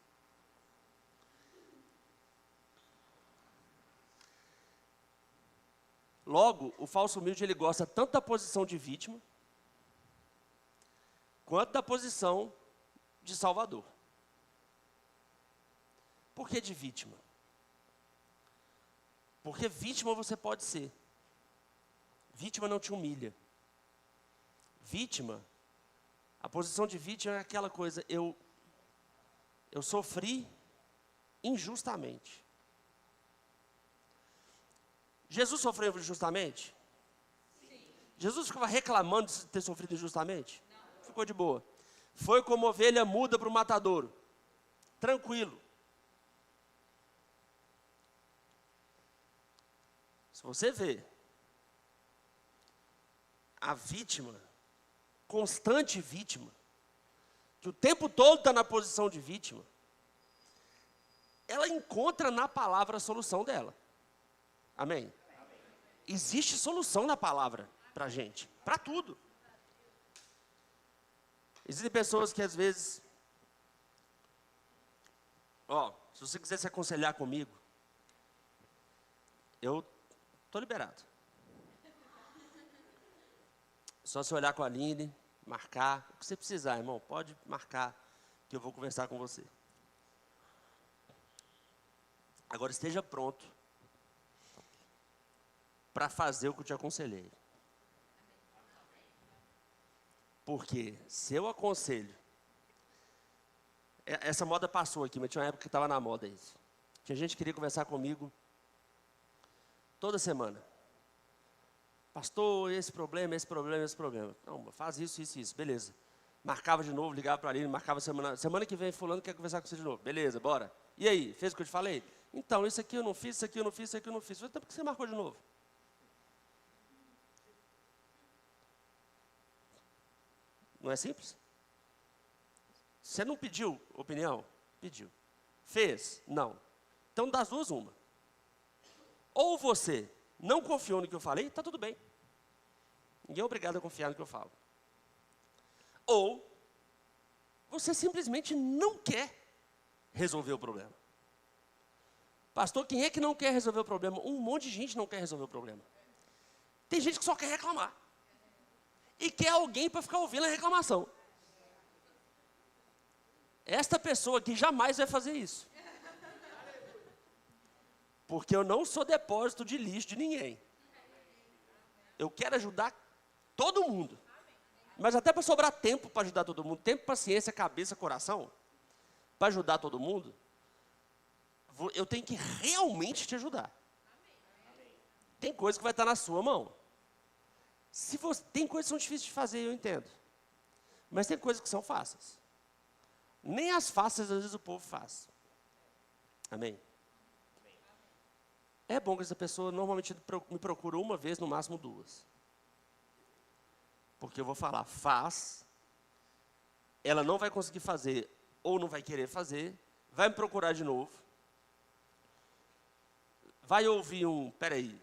Logo, o falso humilde, ele gosta tanto da posição de vítima, quanto da posição de salvador. Por que de vítima? Porque vítima você pode ser. Vítima não te humilha. Vítima, a posição de vítima é aquela coisa, eu sofri injustamente. Jesus sofreu injustamente? Sim. Jesus ficava reclamando de ter sofrido injustamente? Não. Ficou de boa. Foi como ovelha muda para o matadouro. Tranquilo. Se você vê a vítima, constante vítima, que o tempo todo está na posição de vítima, ela encontra na palavra a solução dela. Amém? Existe solução na palavra para a gente, para tudo. Existem pessoas que às vezes, se você quiser se aconselhar comigo, eu estou liberado. Só se olhar com a Aline, marcar, o que você precisar, irmão, pode marcar, que eu vou conversar com você. Agora esteja pronto para fazer o que eu te aconselhei. Porque se eu aconselho, essa moda passou aqui, mas tinha uma época que estava na moda isso. Tinha gente que queria conversar comigo toda semana. Pastor, esse problema. Não, faz isso, beleza. Marcava de novo, ligava para ele, marcava semana que vem fulano quer conversar com você de novo. Beleza, bora. E aí, fez o que eu te falei? Então, isso aqui eu não fiz, isso aqui eu não fiz, isso aqui eu não fiz. Então, por que você marcou de novo? Não é simples? Você não pediu opinião? Pediu. Fez? Não. Então, das duas, uma. Ou você não confiou no que eu falei, está tudo bem. Ninguém é obrigado a confiar no que eu falo. Ou você simplesmente não quer resolver o problema. Pastor, quem é que não quer resolver o problema? Um monte de gente não quer resolver o problema. Tem gente que só quer reclamar. E quer alguém para ficar ouvindo a reclamação. Esta pessoa aqui jamais vai fazer isso. Porque eu não sou depósito de lixo de ninguém. Eu quero ajudar todo mundo. Mas até para sobrar tempo para ajudar todo mundo, tempo, paciência, cabeça, coração, para ajudar todo mundo, eu tenho que realmente te ajudar. Tem coisa que vai estar na sua mão. Tem coisas que são difíceis de fazer, eu entendo. Mas tem coisas que são fáceis. Nem as fáceis, às vezes, o povo faz. Amém? É bom que essa pessoa normalmente me procura uma vez, no máximo duas. Porque eu vou falar, faz. Ela não vai conseguir fazer ou não vai querer fazer, vai me procurar de novo, vai ouvir peraí,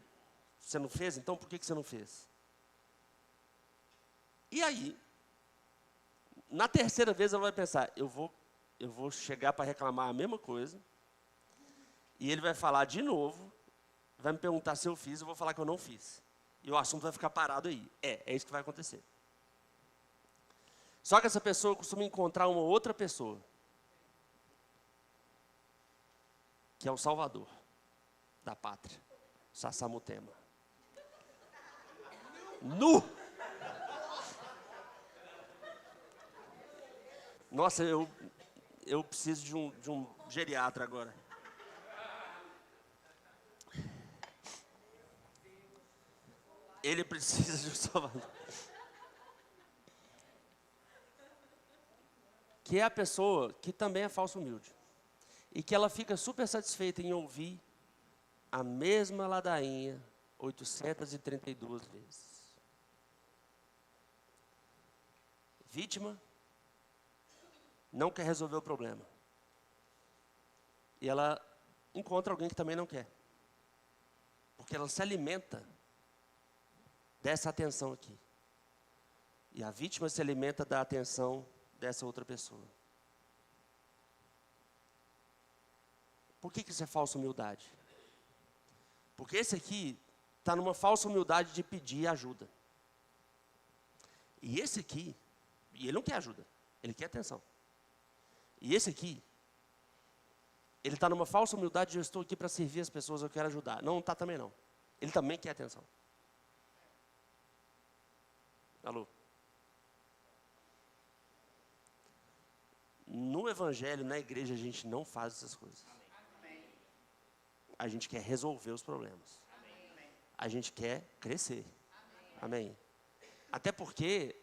você não fez? Então por que você não fez? E aí, na terceira vez ela vai pensar, eu vou chegar para reclamar a mesma coisa, e ele vai falar de novo, vai me perguntar se eu fiz, eu vou falar que eu não fiz. E o assunto vai ficar parado aí. É isso que vai acontecer. Só que essa pessoa costuma encontrar uma outra pessoa, que é o Salvador da pátria, Sassamutema. Nu! Nossa, eu preciso de um geriatra agora. Ele precisa de um Salvador. Que é a pessoa que também é falsa humilde. E que ela fica super satisfeita em ouvir a mesma ladainha 832 vezes. Vítima não quer resolver o problema. E ela encontra alguém que também não quer. Porque ela se alimenta dessa atenção aqui. E a vítima se alimenta da atenção dessa outra pessoa. Por que isso é falsa humildade? Porque esse aqui está numa falsa humildade de pedir ajuda. E esse aqui, e ele não quer ajuda, ele quer atenção. E esse aqui, ele está numa falsa humildade de eu estou aqui para servir as pessoas, eu quero ajudar. Não está também não. Ele também quer atenção. Alô? No evangelho, na igreja, a gente não faz essas coisas. A gente quer resolver os problemas. A gente quer crescer. Amém? Até porque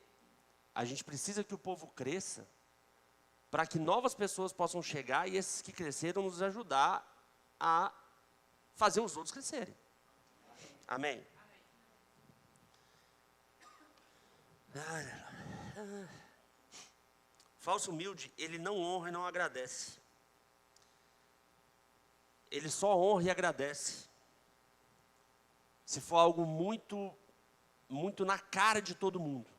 a gente precisa que o povo cresça para que novas pessoas possam chegar e esses que cresceram nos ajudar a fazer os outros crescerem. Amém? Falso humilde, ele não honra e não agradece. Ele só honra e agradece se for algo muito na cara de todo mundo.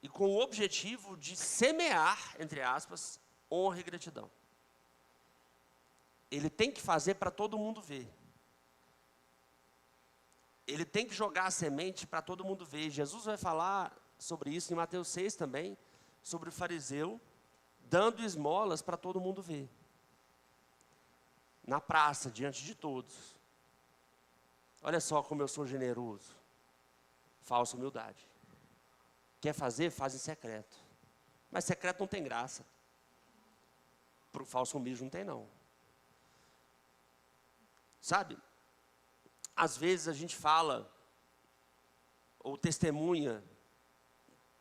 E com o objetivo de semear, entre aspas, honra e gratidão. Ele tem que fazer para todo mundo ver. Ele tem que jogar a semente para todo mundo ver. Jesus vai falar sobre isso em Mateus 6 também, sobre o fariseu dando esmolas para todo mundo ver. Na praça, diante de todos. Olha só como eu sou generoso. Falsa humildade. Quer fazer? Faz em secreto. Mas secreto não tem graça. Para o falso humilde não tem não. Sabe? Às vezes a gente fala ou testemunha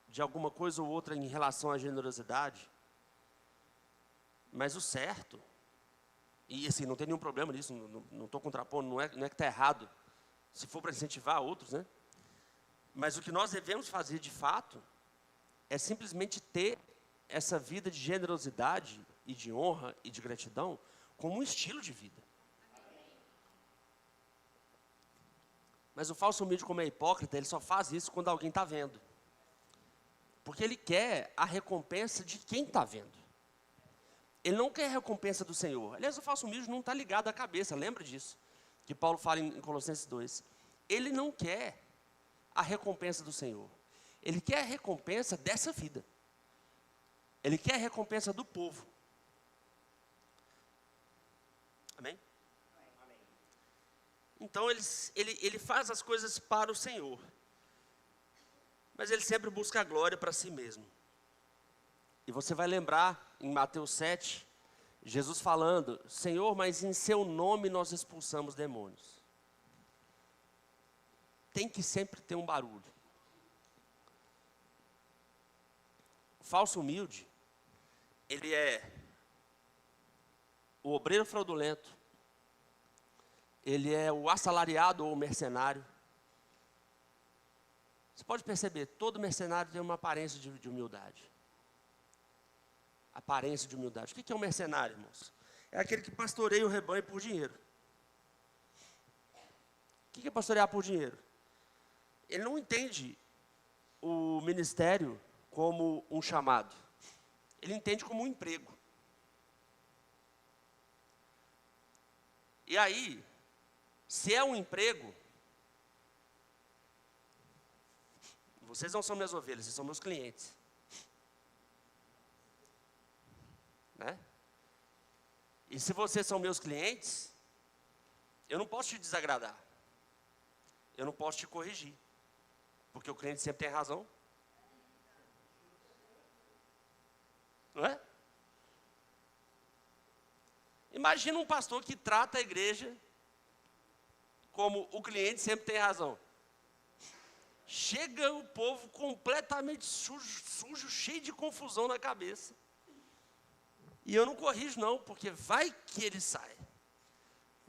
de alguma coisa ou outra em relação à generosidade, mas o certo, e assim, não tem nenhum problema nisso, não estou contrapondo, não é que está errado, se for para incentivar outros, né? Mas o que nós devemos fazer de fato é simplesmente ter essa vida de generosidade e de honra e de gratidão como um estilo de vida. Mas o falso humilde, como é hipócrita, ele só faz isso quando alguém está vendo. Porque ele quer a recompensa de quem está vendo. Ele não quer a recompensa do Senhor. Aliás, o falso humilde não está ligado à cabeça, lembra disso? Que Paulo fala em Colossenses 2. Ele não quer a recompensa do Senhor. Ele quer a recompensa dessa vida. Ele quer a recompensa do povo. Amém? Então ele faz as coisas para o Senhor. Mas ele sempre busca a glória para si mesmo. E você vai lembrar em Mateus 7, Jesus falando, Senhor, mas em seu nome nós expulsamos demônios. Tem que sempre ter um barulho. O falso humilde, ele é o obreiro fraudulento, ele é o assalariado ou o mercenário. Você pode perceber, todo mercenário tem uma aparência de humildade. aparência de humildade. O que é um mercenário, irmãos? É aquele que pastoreia o rebanho por dinheiro. O que é pastorear por dinheiro? Ele não entende o ministério como um chamado. Ele entende como um emprego. E aí, se é um emprego, vocês não são minhas ovelhas, vocês são meus clientes. Né? E se vocês são meus clientes, eu não posso te desagradar. Eu não posso te corrigir. Porque o cliente sempre tem razão. Não é? Imagina um pastor que trata a igreja como o cliente sempre tem razão. Chega o povo completamente sujo, cheio de confusão na cabeça. E eu não corrijo não, porque vai que ele sai.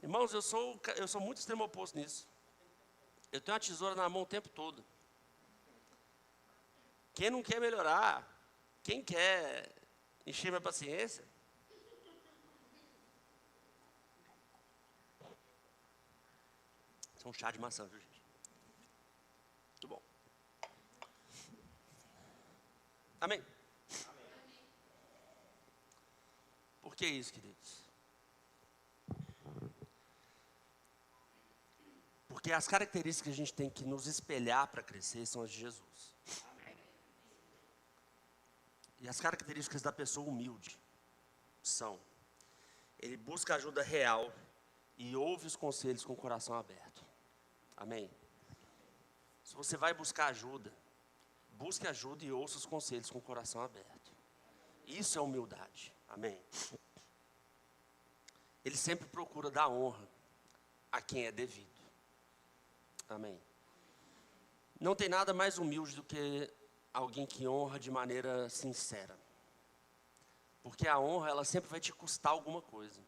Irmãos, eu sou muito extremo oposto nisso. Eu tenho uma tesoura na mão o tempo todo. Quem não quer melhorar, quem quer encher minha paciência, isso é um chá de maçã, viu, gente? Muito bom. Amém? Por que isso, queridos? Porque as características que a gente tem que nos espelhar para crescer são as de Jesus. E as características da pessoa humilde são: ele busca ajuda real e ouve os conselhos com o coração aberto. Amém? Se você vai buscar ajuda, busque ajuda e ouça os conselhos com o coração aberto. Isso é humildade. Amém? Ele sempre procura dar honra a quem é devido. Amém? Não tem nada mais humilde do que alguém que honra de maneira sincera. Porque a honra, ela sempre vai te custar alguma coisa.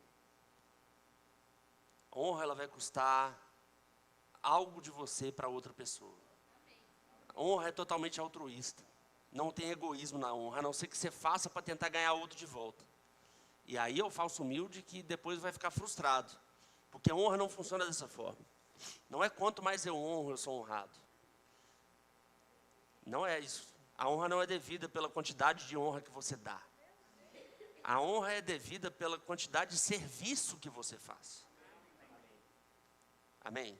A honra, ela vai custar algo de você para outra pessoa. A honra é totalmente altruísta. Não tem egoísmo na honra, a não ser que você faça para tentar ganhar outro de volta. E aí é o falso humilde que depois vai ficar frustrado. Porque a honra não funciona dessa forma. Não é quanto mais eu honro, eu sou honrado. Não é isso. A honra não é devida pela quantidade de honra que você dá. A honra é devida pela quantidade de serviço que você faz. Amém?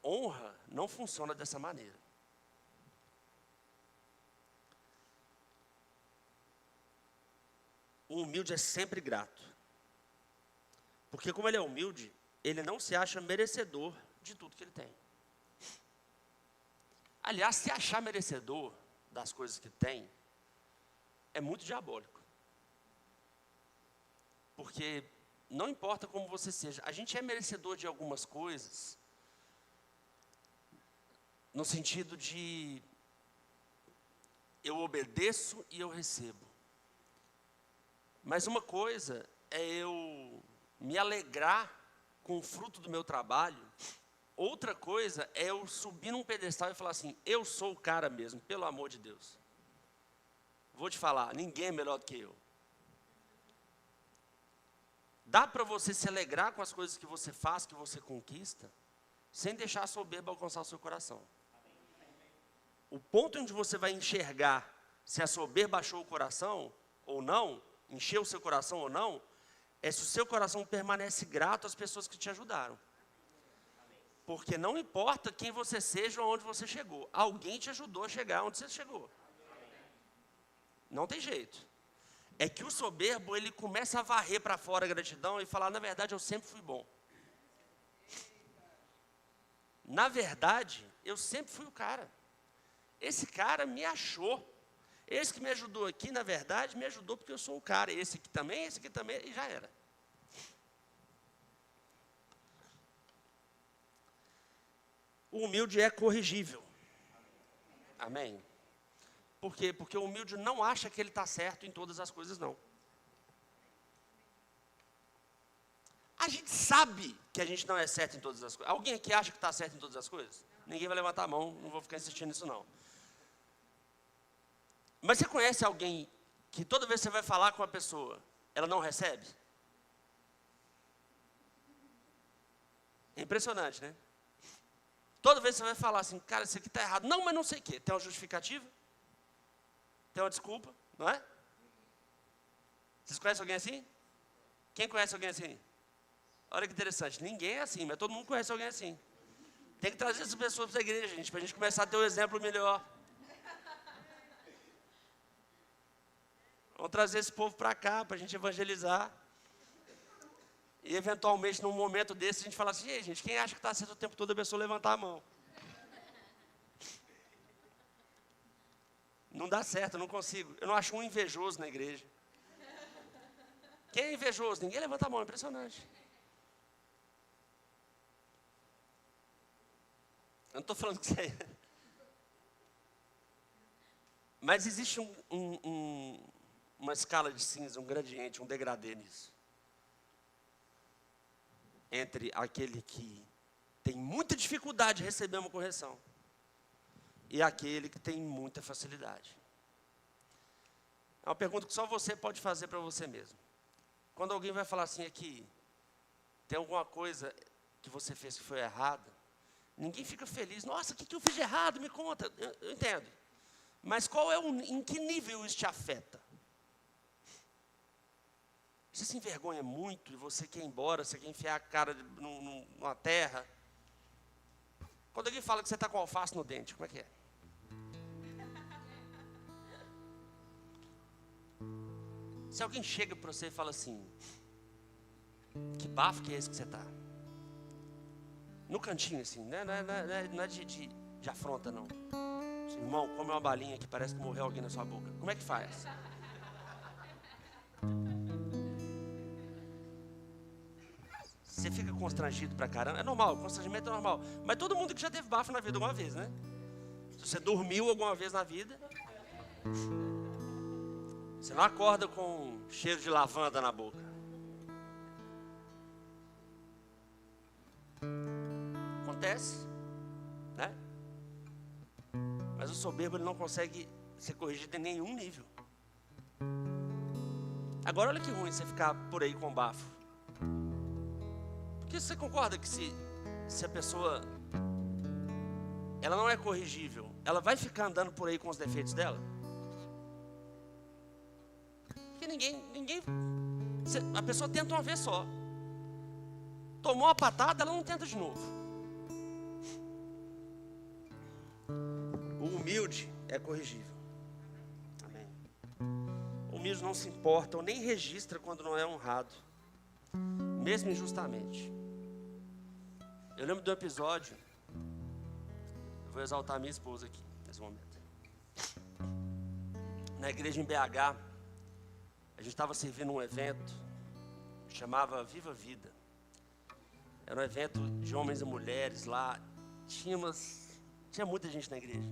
Honra não funciona dessa maneira. O humilde é sempre grato. Porque como ele é humilde, ele não se acha merecedor de tudo que ele tem. Aliás, se achar merecedor das coisas que tem, é muito diabólico. Porque não importa como você seja, a gente é merecedor de algumas coisas, no sentido de eu obedeço e eu recebo. Mas uma coisa é eu me alegrar com o fruto do meu trabalho, outra coisa é eu subir num pedestal e falar assim: eu sou o cara mesmo, pelo amor de Deus. Vou te falar, ninguém é melhor do que eu. Dá para você se alegrar com as coisas que você faz, que você conquista, sem deixar a soberba alcançar o seu coração. O ponto onde você vai enxergar se a soberba achou o coração ou não, encheu o seu coração ou não, é se o seu coração permanece grato às pessoas que te ajudaram. Porque não importa quem você seja ou onde você chegou, alguém te ajudou a chegar onde você chegou. Não tem jeito. É que o soberbo, ele começa a varrer para fora a gratidão e falar: na verdade, eu sempre fui bom. Na verdade, eu sempre fui o cara. Esse cara me achou. Esse que me ajudou aqui, na verdade, me ajudou porque eu sou o cara. Esse aqui também, e já era. O humilde é corrigível. Amém? Por quê? Porque o humilde não acha que ele está certo em todas as coisas, não. A gente sabe que a gente não é certo em todas as coisas. Alguém aqui acha que está certo em todas as coisas? Ninguém vai levantar a mão, não vou ficar insistindo nisso, não. Mas você conhece alguém que toda vez que você vai falar com uma pessoa, ela não recebe? É impressionante, né? Toda vez que você vai falar assim, cara, isso aqui está errado. Não, mas não sei o quê. Tem uma justificativa? Tem uma desculpa, não é? Vocês conhecem alguém assim? Quem conhece alguém assim? Olha que interessante, ninguém é assim, mas todo mundo conhece alguém assim. Tem que trazer essas pessoas para a igreja, gente, para a gente começar a ter um exemplo melhor. Vamos trazer esse povo para cá, para a gente evangelizar. E, eventualmente, num momento desse, a gente fala assim, ei, gente, quem acha que está certo o tempo todo, a pessoa levantar a mão. Não dá certo, eu não consigo. Eu não acho um invejoso na igreja. Quem é invejoso? Ninguém levanta a mão, é impressionante. Eu não estou falando que você... Mas existe uma escala de cinza, um gradiente, um degradê nisso. Entre aquele que tem muita dificuldade de receber uma correção e aquele que tem muita facilidade. É uma pergunta que só você pode fazer para você mesmo. Quando alguém vai falar assim aqui, tem alguma coisa que você fez que foi errada, ninguém fica feliz. Nossa, o que eu fiz de errado? Me conta. Eu entendo. Mas em que nível isso te afeta? Você se envergonha muito e você quer ir embora, você quer enfiar a cara numa terra. Quando alguém fala que você está com alface no dente, como é que é? Se alguém chega para você e fala assim, que bafo que é esse que você está? No cantinho assim, né? Não é de afronta não. Irmão, come uma balinha que parece que morreu alguém na sua boca. Como é que faz? Você fica constrangido pra caramba. É normal, constrangimento é normal. Mas todo mundo que já teve bafo na vida alguma vez, né? Se você dormiu alguma vez na vida, você não acorda com cheiro de lavanda na boca. Acontece, né? Mas o soberbo ele não consegue ser corrigido em nenhum nível. Agora olha que ruim você ficar por aí com bafo. Porque você concorda que se a pessoa ela não é corrigível, ela vai ficar andando por aí com os defeitos dela? Porque a pessoa tenta uma vez só. Tomou uma patada, ela não tenta de novo. O humilde é corrigível. Amém. O humilde não se importa ou nem registra quando não é honrado, mesmo injustamente. Eu lembro de um episódio, eu vou exaltar minha esposa aqui, nesse momento. Na igreja em BH, a gente estava servindo um evento, chamava Viva Vida. Era um evento de homens e mulheres lá, tinha muita gente na igreja.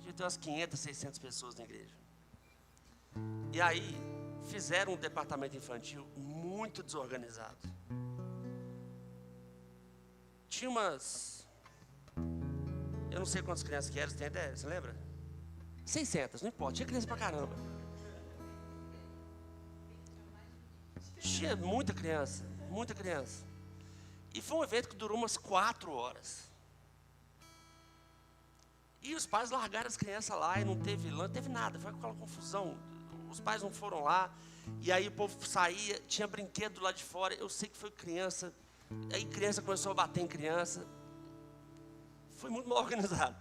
Devia ter umas 500, 600 pessoas na igreja. E aí, fizeram um departamento infantil muito desorganizado. Tinha eu não sei quantas crianças que eram, tem até, você lembra? 600, não importa, tinha criança pra caramba. Tinha muita criança. E foi um evento que durou umas 4 horas. E os pais largaram as crianças lá e não teve nada, foi aquela confusão. Os pais não foram lá, e aí o povo saía, tinha brinquedo lá de fora, eu sei que foi criança, aí criança começou a bater em criança. Foi muito mal organizado.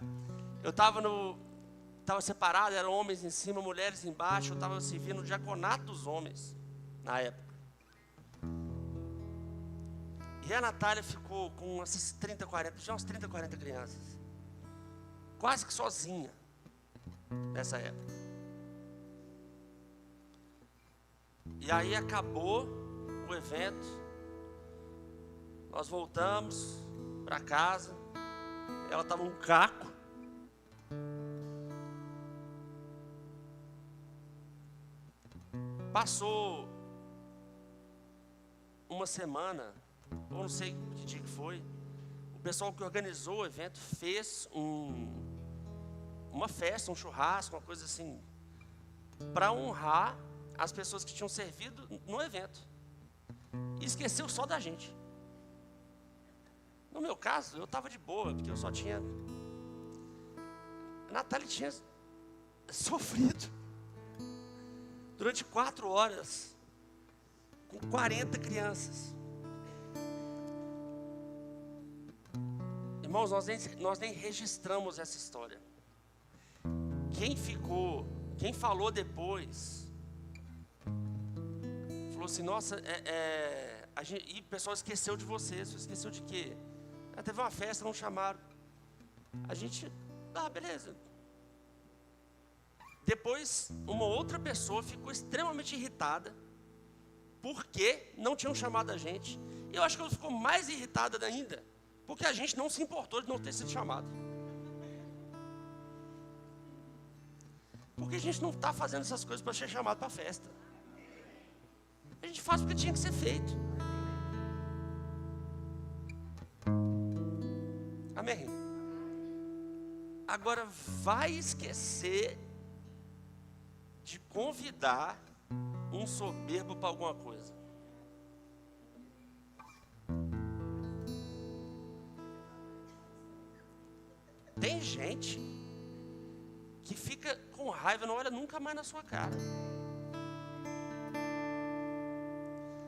Eu estava separado, eram homens em cima, mulheres embaixo, eu estava servindo o diaconato dos homens, na época. E a Natália ficou com umas 30, 40 crianças. Quase que sozinha, nessa época. E aí acabou o evento, nós voltamos para casa, ela estava um caco. Passou uma semana, ou não sei que dia que foi, o pessoal que organizou o evento fez uma festa, um churrasco, uma coisa assim, para honrar as pessoas que tinham servido no evento. E esqueceu só da gente. No meu caso, eu estava de boa, porque eu só tinha... A Natália tinha sofrido durante 4 horas com 40 crianças. Irmãos, nós nem registramos essa história. Quem falou depois, falou assim, nossa, e o pessoal esqueceu de você. Você esqueceu de quê? Teve uma festa, não chamaram. A gente, beleza. Depois, uma outra pessoa ficou extremamente irritada, porque não tinham chamado a gente. E eu acho que ela ficou mais irritada ainda, porque a gente não se importou de não ter sido chamado. Porque a gente não está fazendo essas coisas para ser chamado para a festa. A gente faz porque tinha que ser feito. Amém? Agora vai esquecer de convidar um soberbo para alguma coisa. Tem gente que fica com raiva, não olha nunca mais na sua cara.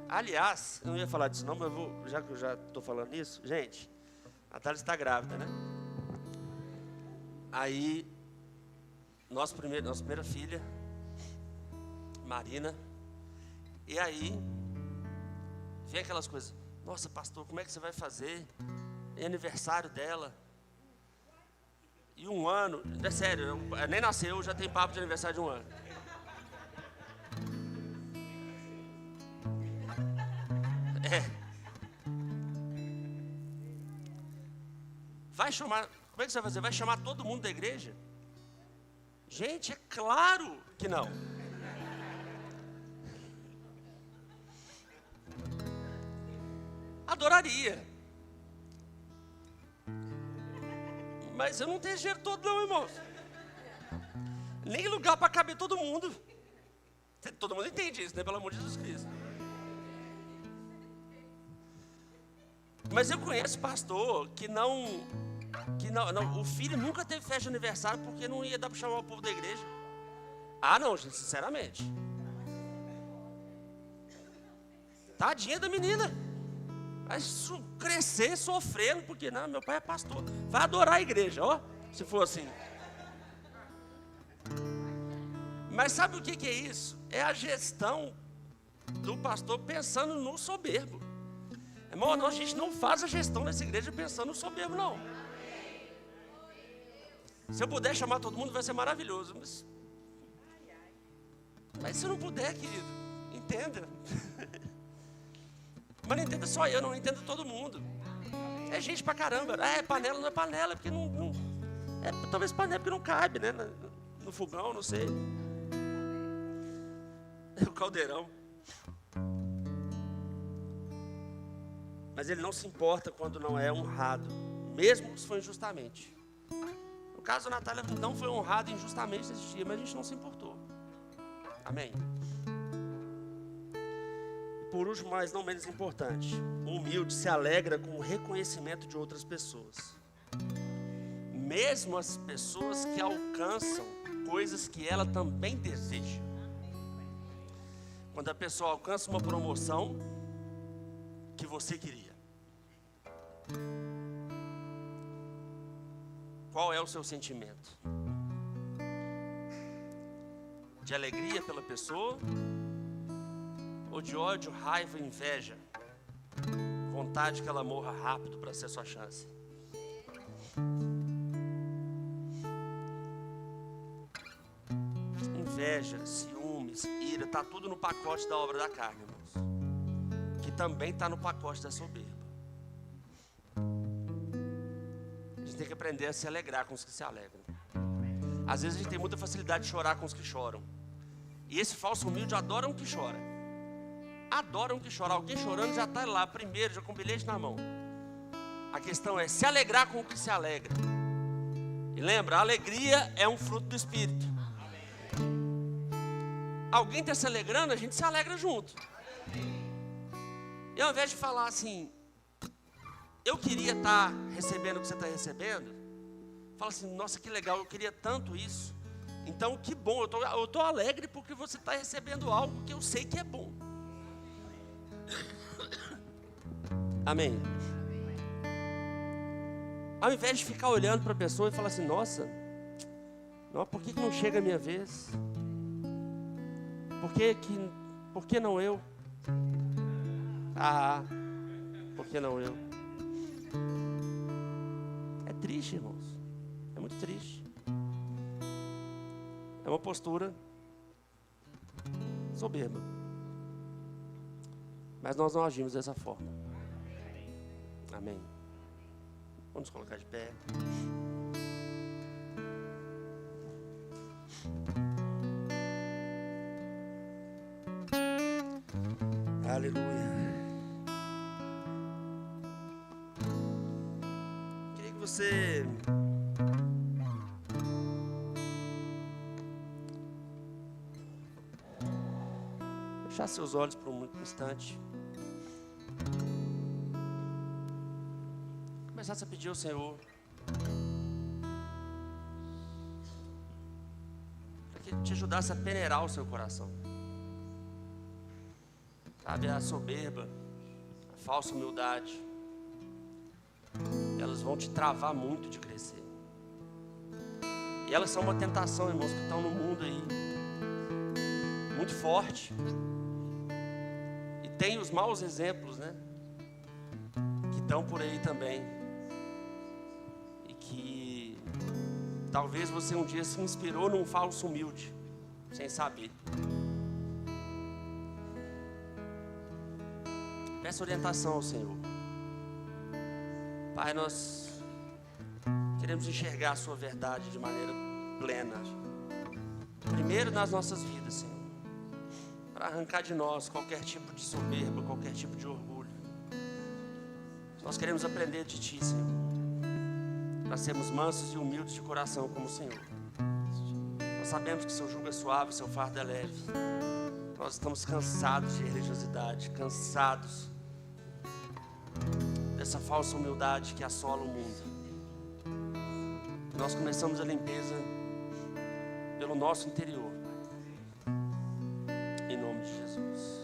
Aliás, eu não ia falar disso não, mas já que eu já estou falando nisso, gente, a Natália está grávida, né? Aí, nossa primeira filha, Marina, e aí, vem aquelas coisas, nossa pastor, como é que você vai fazer? É aniversário dela. E 1 ano, é sério, nem nasceu, já tem papo de aniversário de 1 ano. Vai chamar, como é que você vai fazer? Vai chamar todo mundo da igreja? Gente, é claro que não. Adoraria. Mas eu não tenho dinheiro todo não, irmãos. Nem lugar para caber todo mundo. Todo mundo entende isso, né? Pelo amor de Jesus Cristo. Mas eu conheço pastor que não, o filho nunca teve festa de aniversário porque não ia dar para chamar o povo da igreja. Ah, não, gente, sinceramente. Tadinha da menina. Vai crescer sofrendo, porque não, meu pai é pastor. Vai adorar a igreja, ó, se for assim. Mas sabe o que é isso? É a gestão do pastor pensando no soberbo. Irmão, a gente não faz a gestão dessa igreja pensando no soberbo, não. Se eu puder chamar todo mundo, vai ser maravilhoso. Mas se eu não puder, querido, entenda. Mas não entenda só eu, não entenda todo mundo. É gente pra caramba. É panela, não é panela, porque não talvez panela porque não cabe, né? No fogão, não sei. É o caldeirão. Mas ele não se importa quando não é honrado, mesmo se for injustamente. No caso, a Natália não foi honrada injustamente nesse dia, mas a gente não se importou. Amém? Por último, mas não menos importante, o humilde se alegra com o reconhecimento de outras pessoas. Mesmo as pessoas que alcançam coisas que ela também deseja. Quando a pessoa alcança uma promoção que você queria. Qual é o seu sentimento? De alegria pela pessoa? Ou de ódio, raiva e inveja? Vontade que ela morra rápido para ser sua chance? Inveja, ciúmes, ira, está tudo no pacote da obra da carne, irmãos. Que também está no pacote da soberba. A gente tem que aprender a se alegrar com os que se alegram. Às vezes a gente tem muita facilidade de chorar com os que choram. E esse falso humilde adora um que chora. Adoram que chorar. Alguém chorando já está lá primeiro, já com o bilhete na mão. A questão é se alegrar com o que se alegra. E lembra, a alegria é um fruto do Espírito. alguém está se alegrando, a gente se alegra junto. E ao invés de falar assim, eu queria estar recebendo o que você está recebendo, fala assim, nossa, que legal, eu queria tanto isso. Então, que bom, eu estou alegre porque você está recebendo algo que eu sei que é bom. Amém? Ao invés de ficar olhando para a pessoa e falar assim, nossa, por que não chega a minha vez? Por que não eu? Por que não eu? É triste, irmãos. É muito triste. É uma postura soberba. Mas nós não agimos dessa forma. Amém. Vamos nos colocar de pé. Aleluia. Queria que você fechasse seus olhos por um instante. Começasse a pedir ao Senhor para que Ele te ajudasse a peneirar o seu coração. Sabe, a soberba, a falsa humildade, elas vão te travar muito de crescer. E elas são uma tentação, irmãos, que estão no mundo aí, muito forte. E tem os maus exemplos, né? Que estão por aí também. E que talvez você um dia se inspirou num falso humilde, sem saber. Peça orientação ao Senhor. Pai, nós queremos enxergar a sua verdade de maneira plena. Primeiro nas nossas vidas, Senhor. Para arrancar de nós qualquer tipo de soberba, qualquer tipo de orgulho. Nós queremos aprender de Ti, Senhor. Para sermos mansos e humildes de coração como o Senhor. Nós sabemos que seu jugo é suave, seu fardo é leve. Nós estamos cansados de religiosidade, cansados dessa falsa humildade que assola o mundo. Nós começamos a limpeza pelo nosso interior. Em nome de Jesus.